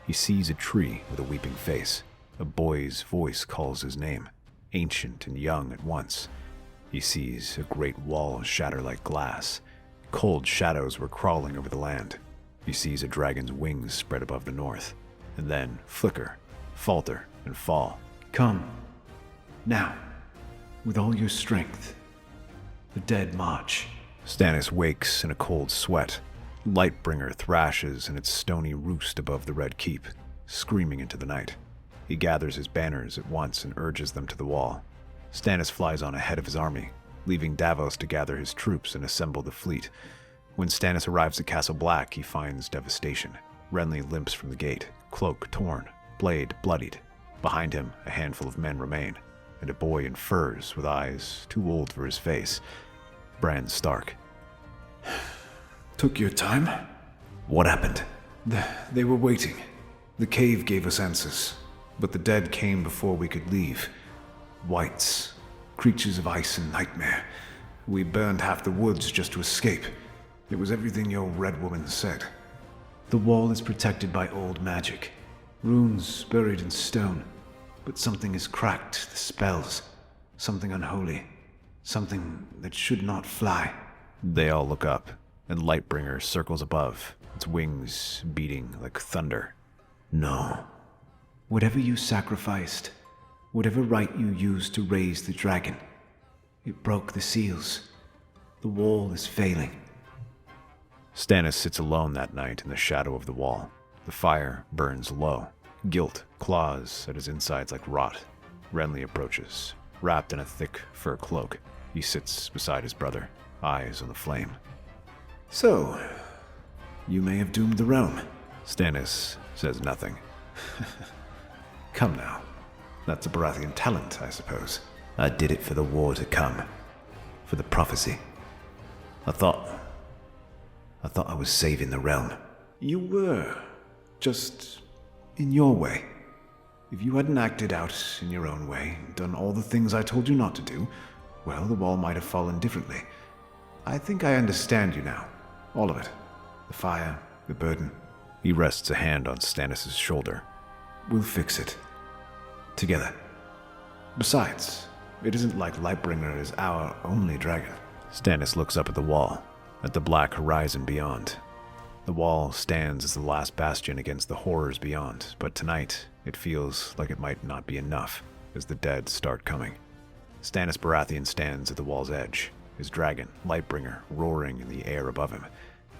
He sees a tree with a weeping face. A boy's voice calls his name, ancient and young at once. He sees a great wall shatter like glass. Cold shadows were crawling over the land. He sees a dragon's wings spread above the north, and then flicker, falter, and fall. Come, now, with all your strength. The dead march. Stannis wakes in a cold sweat. Lightbringer thrashes in its stony roost above the Red Keep, screaming into the night. He gathers his banners at once and urges them to the wall. Stannis flies on ahead of his army, leaving Davos to gather his troops and assemble the fleet. When Stannis arrives at Castle Black, he finds devastation. Renly limps from the gate, cloak torn, blade bloodied. Behind him, a handful of men remain, and a boy in furs with eyes too old for his face. Bran Stark. Took your time? What happened? They were waiting. The cave gave us answers, but the dead came before we could leave. Whites, creatures of ice and nightmare. We burned half the woods just to escape. It was everything your Red Woman said. The wall is protected by old magic. Runes buried in stone. But something has cracked the spells. Something unholy. Something that should not fly. They all look up, and Lightbringer circles above, its wings beating like thunder. No. Whatever you sacrificed, whatever rite you used to raise the dragon, it broke the seals. The wall is failing. Stannis sits alone that night in the shadow of the wall. The fire burns low. Guilt claws at his insides like rot. Renly approaches, wrapped in a thick fur cloak. He sits beside his brother, eyes on the flame. So, you may have doomed the realm. Stannis says nothing. Come now. That's a Baratheon talent, I suppose. I did it for the war to come. For the prophecy. I thought I was saving the realm. You were. Just in your way. If you hadn't acted out in your own way, and done all the things I told you not to do, well, the wall might have fallen differently. I think I understand you now. All of it. The fire, the burden. He rests a hand on Stannis' shoulder. We'll fix it. Together. Besides, it isn't like Lightbringer is our only dragon. Stannis looks up at the wall, at the black horizon beyond. The wall stands as the last bastion against the horrors beyond, but tonight it feels like it might not be enough as the dead start coming. Stannis Baratheon stands at the wall's edge, his dragon, Lightbringer, roaring in the air above him.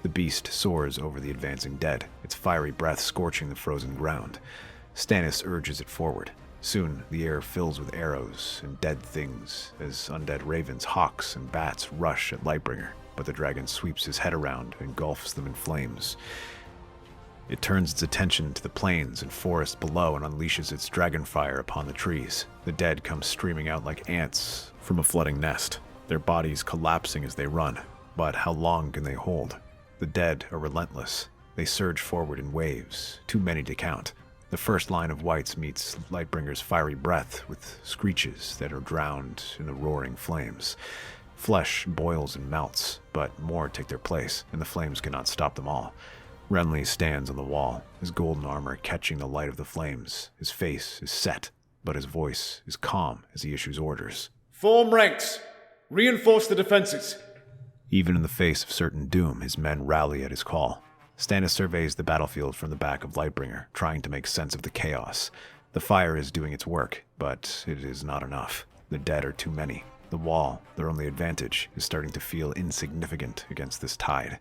The beast soars over the advancing dead, its fiery breath scorching the frozen ground. Stannis urges it forward. Soon the air fills with arrows and dead things as undead ravens, hawks, and bats rush at Lightbringer, but the dragon sweeps his head around and engulfs them in flames. It turns its attention to the plains and forest below and unleashes its dragon fire upon the trees. The dead come streaming out like ants from a flooding nest, their bodies collapsing as they run. But how long can they hold? The dead are relentless. They surge forward in waves, too many to count. The first line of whites meets Lightbringer's fiery breath with screeches that are drowned in the roaring flames. Flesh boils and melts, but more take their place, and the flames cannot stop them all. Renly stands on the wall, his golden armor catching the light of the flames. His face is set, but his voice is calm as he issues orders. Form ranks! Reinforce the defenses! Even in the face of certain doom, his men rally at his call. Stannis surveys the battlefield from the back of Lightbringer, trying to make sense of the chaos. The fire is doing its work, but it is not enough. The dead are too many. The wall, their only advantage, is starting to feel insignificant against this tide.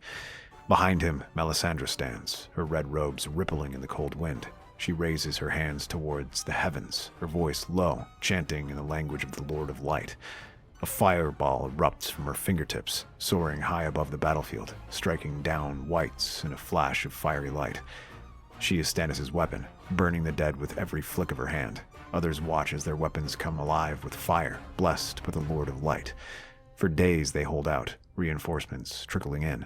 Behind him, Melisandre stands, her red robes rippling in the cold wind. She raises her hands towards the heavens, her voice low, chanting in the language of the Lord of Light. A fireball erupts from her fingertips, soaring high above the battlefield, striking down whites in a flash of fiery light. She is Stannis' weapon, burning the dead with every flick of her hand. Others watch as their weapons come alive with fire, blessed by the Lord of Light. For days they hold out, reinforcements trickling in.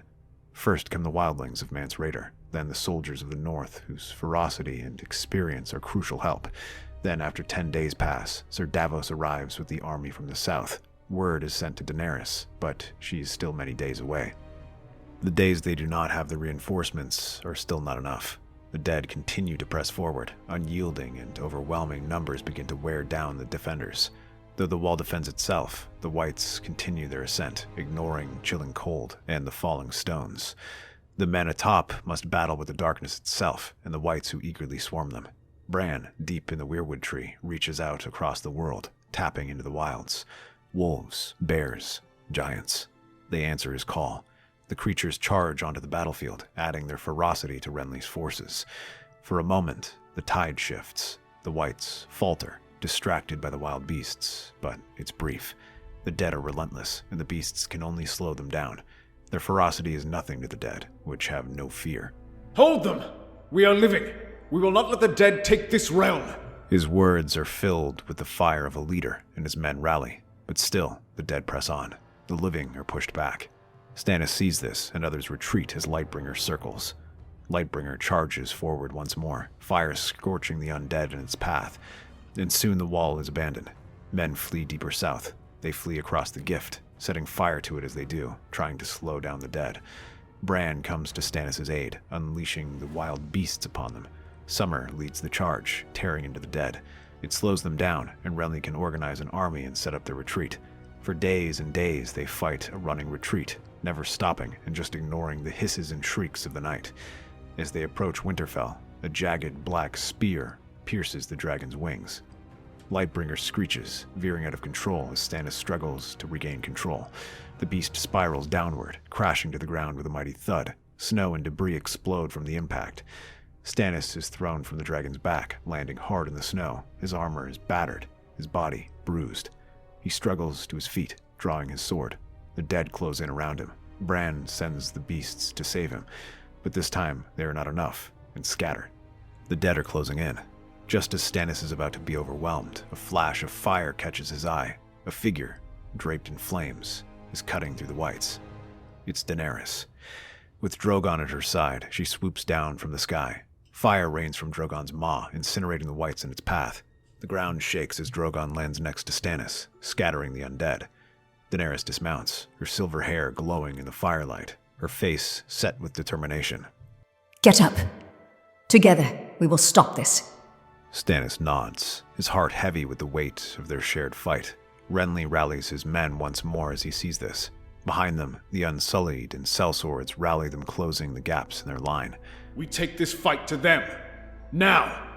First come the wildlings of Mance Rayder, then the soldiers of the north, whose ferocity and experience are crucial help. Then, after 10 days pass, Sir Davos arrives with the army from the south. Word is sent to Daenerys, but she is still many days away. The days they do not have the reinforcements are still not enough. The dead continue to press forward. Unyielding and overwhelming numbers begin to wear down the defenders. Though the wall defends itself, the whites continue their ascent, ignoring chilling cold and the falling stones. The men atop must battle with the darkness itself and the whites who eagerly swarm them. Bran, deep in the weirwood tree, reaches out across the world, tapping into the wilds. Wolves, bears, giants. They answer his call. The creatures charge onto the battlefield, adding their ferocity to Renly's forces. For a moment, the tide shifts. The whites falter, distracted by the wild beasts, but it's brief. The dead are relentless, and the beasts can only slow them down. Their ferocity is nothing to the dead, which have no fear. Hold them! We are living! We will not let the dead take this realm! His words are filled with the fire of a leader, and his men rally. But still, the dead press on. The living are pushed back. Stannis sees this, and others retreat as Lightbringer circles. Lightbringer charges forward once more, fire scorching the undead in its path. And soon the wall is abandoned. Men flee deeper south. They flee across the gift, setting fire to it as they do, trying to slow down the dead. Bran comes to Stannis' aid, unleashing the wild beasts upon them. Summer leads the charge, tearing into the dead. It slows them down, and Renly can organize an army and set up their retreat. For days and days they fight a running retreat, never stopping and just ignoring the hisses and shrieks of the night. As they approach Winterfell, a jagged black spear pierces the dragon's wings. Lightbringer screeches, veering out of control as Stannis struggles to regain control. The beast spirals downward, crashing to the ground with a mighty thud. Snow and debris explode from the impact. Stannis is thrown from the dragon's back, landing hard in the snow. His armor is battered, his body bruised. He struggles to his feet, drawing his sword. The dead close in around him. Bran sends the beasts to save him, but this time they are not enough, and scatter. The dead are closing in. Just as Stannis is about to be overwhelmed, a flash of fire catches his eye. A figure, draped in flames, is cutting through the whites. It's Daenerys. With Drogon at her side, she swoops down from the sky. Fire rains from Drogon's maw, incinerating the whites in its path. The ground shakes as Drogon lands next to Stannis, scattering the undead. Daenerys dismounts, her silver hair glowing in the firelight, her face set with determination. Get up. Together, we will stop this. Stannis nods, his heart heavy with the weight of their shared fight. Renly rallies his men once more as he sees this. Behind them, the Unsullied and sellswords rally them, closing the gaps in their line. We take this fight to them. Now!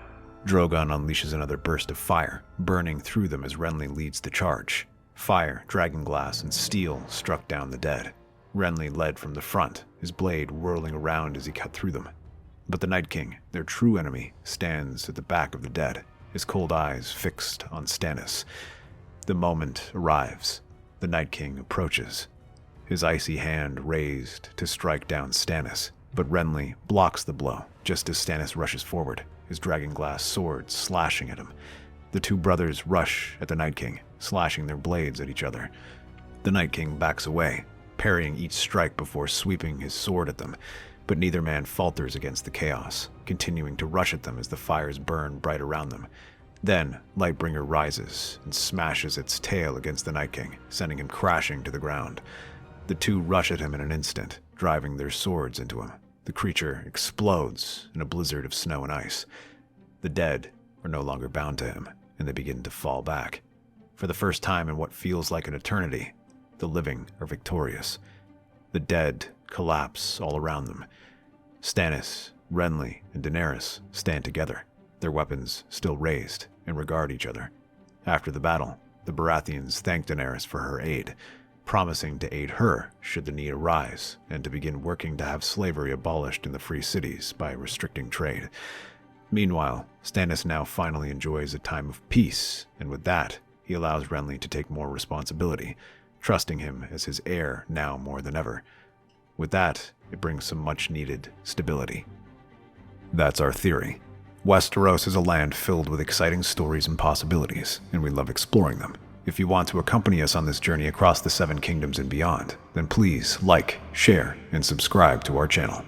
Drogon unleashes another burst of fire, burning through them as Renly leads the charge. Fire, dragonglass, and steel struck down the dead. Renly led from the front, his blade whirling around as he cut through them. But the Night King, their true enemy, stands at the back of the dead, his cold eyes fixed on Stannis. The moment arrives. The Night King approaches, his icy hand raised to strike down Stannis. But Renly blocks the blow just as Stannis rushes forward, his dragonglass sword slashing at him. The two brothers rush at the Night King, slashing their blades at each other. The Night King backs away, parrying each strike before sweeping his sword at them, but neither man falters against the chaos, continuing to rush at them as the fires burn bright around them. Then, Lightbringer rises and smashes its tail against the Night King, sending him crashing to the ground. The two rush at him in an instant, driving their swords into him. The creature explodes in a blizzard of snow and ice. The dead are no longer bound to him, and they begin to fall back. For the first time in what feels like an eternity, the living are victorious. The dead collapse all around them. Stannis, Renly, and Daenerys stand together, their weapons still raised, and regard each other. After the battle, the Baratheons thank Daenerys for her aid, promising to aid her should the need arise, and to begin working to have slavery abolished in the free cities by restricting trade. Meanwhile, Stannis now finally enjoys a time of peace, and with that, he allows Renly to take more responsibility, trusting him as his heir now more than ever. With that, it brings some much-needed stability. That's our theory. Westeros is a land filled with exciting stories and possibilities, and we love exploring them. If you want to accompany us on this journey across the Seven Kingdoms and beyond, then please like, share, and subscribe to our channel.